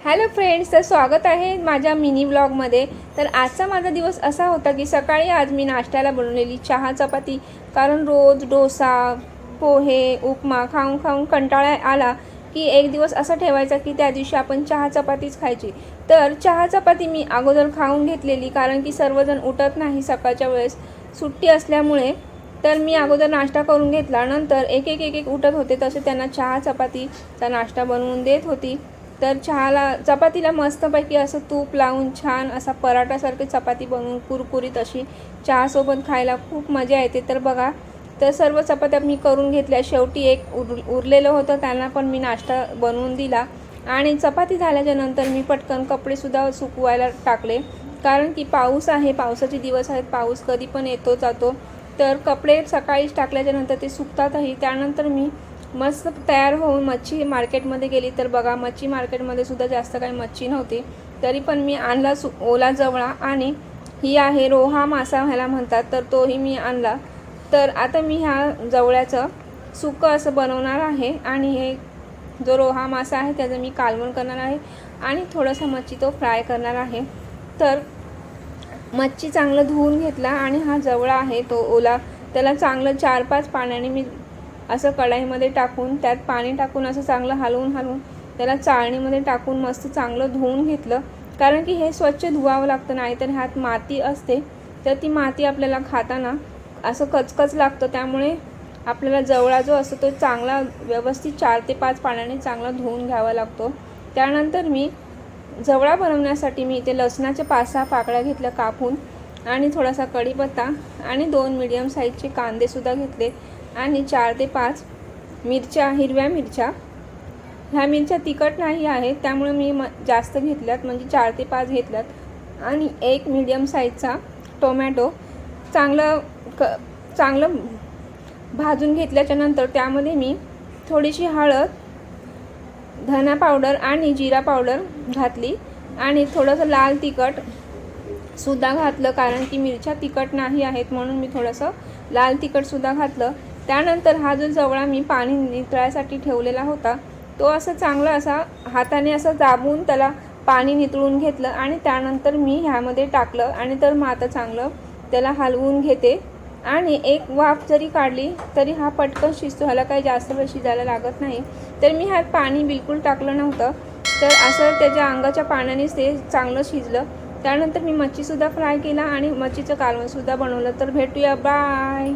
Hello friends, तर स्वागत आहे माझ्या मिनी ब्लॉगमध्ये। तर आजचा माझा दिवस असा होता की सकाळी आज मी नाश्त्याला बनवलेली चहा चपाती, कारण रोज डोसा पोहे उपमा खाऊन खाऊन कंटाळा आला की एक दिवस असा ठेवायचा की त्या दिवशी आपण चहा चपातीच खायची। तर चहा चपाती मी अगोदर खाऊन घेतलेली, कारण की सर्वजण उठत नाही सकाळच्या वेळेस, सुट्टी असल्यामुळे। तर मी अगोदर नाश्ता करून घेतला, नंतर एक एक उठत होते तसे त्यांना चहा चपातीचा नाश्ता बनवून देत होती। तर चपातीला मस्तपैकी असं तूप लावून छान असा पराठासारखी चपाती बनवून कुरकुरीत अशी चहासोबत खायला खूप मजा येते। तर बघा, तर सर्व चपात्या मी करून घेतल्या। शेवटी एक उरलेलं होतं, त्यांना पण मी नाश्ता बनवून दिला। आणि चपाती झाल्याच्या नंतर मी पटकन कपडेसुद्धा सुकवायला टाकले, कारण की पाऊस आहे, पावसाचे दिवस आहेत, पाऊस कधी पण येतो जातो। तर कपडे सकाळीच टाकल्याच्यानंतर ते सुकतातही। त्यानंतर मी मस्त तयार होऊन मच्छी मार्केटमध्ये गेली। तर बघा, मच्छी मार्केटमध्ये सुद्धा जास्त काही मच्छी नव्हती, तरी पण मी आणला ओला जवळा, आणि ही आहे रोहा मासा ह्याला म्हणतात, तर तोही मी आणला। तर आता मी ह्या जवळ्याचं सुकं असं बनवणार आहे, आणि हे जो रोहा मासा आहे त्याचं मी कालवण करणार आहे, आणि थोडासा मच्छी तो फ्राय करणार आहे। तर मच्छी चांगलं धुवून घेतला, आणि हा जवळा आहे तो ओला, त्याला चांगलं 4-5 पाण्याने मी असं कढईमध्ये टाकून त्यात पाणी टाकून असं चांगलं हलवून त्याला चाळणीमध्ये टाकून मस्त चांगलं धुवून घेतलं, कारण की हे स्वच्छ धुवावं लागतं, नाहीतर ह्यात माती असते, तर ती माती आपल्याला खाताना असं कचकच लागतं। त्यामुळे आपल्याला जवळा जो असतो तो चांगला व्यवस्थित 4 ते 5 पाण्याने चांगला धुवून घ्यावा लागतो। त्यानंतर मी जवळा बनवण्यासाठी मी इथे लसणाचे 5-6 पाकळ्या घेतल्या कापून, आणि थोडासा कढीपत्ता, आणि 2 मीडियम साईजचे कांदेसुद्धा घेतले, आणि 4 ते 5 मिरच्या, हिरव्या मिरच्या। ह्या मिरच्या तिखट नाही आहेत, त्यामुळे मी जास्त घेतल्यात, म्हणजे 4 ते 5 घेतल्यात, आणि 1 मीडियम साईजचा टोमॅटो चांगलं भाजून घेतल्याच्यानंतर त्यामध्ये मी थोडीशी हळद, धना पावडर आणि जिरा पावडर घातली, आणि थोडंसं लाल तिखट सुद्धा घातलं, कारण की मिरच्या तिखट नाही आहेत म्हणून मी थोडंसं लाल तिखटसुद्धा घातलं। त्यानंतर हा जो जवळा मी पाणी नितळायसाठी ठेवलेला होता, तो असं चांगला असा हाताने असं दाबून त्याला पाणी नितळून घेतलं, आणि त्यानंतर मी ह्यामध्ये टाकलं, आणि तर मग आता चांगलं त्याला हलवून घेते। आणि एक वाफ जरी काढली तरी हा पटकन शिजतो, ह्याला काही जास्त वेळ शिजायला लागत नाही। तर मी ह्यात पाणी बिलकुल टाकलं नव्हतं, तर असं त्याच्या अंगाच्या पाण्यानेच ते चांगलं शिजलं। त्यानंतर मी मच्छीसुद्धा फ्राय केला, आणि मच्छीचं कालवणसुद्धा बनवलं। तर भेटूया, बाय।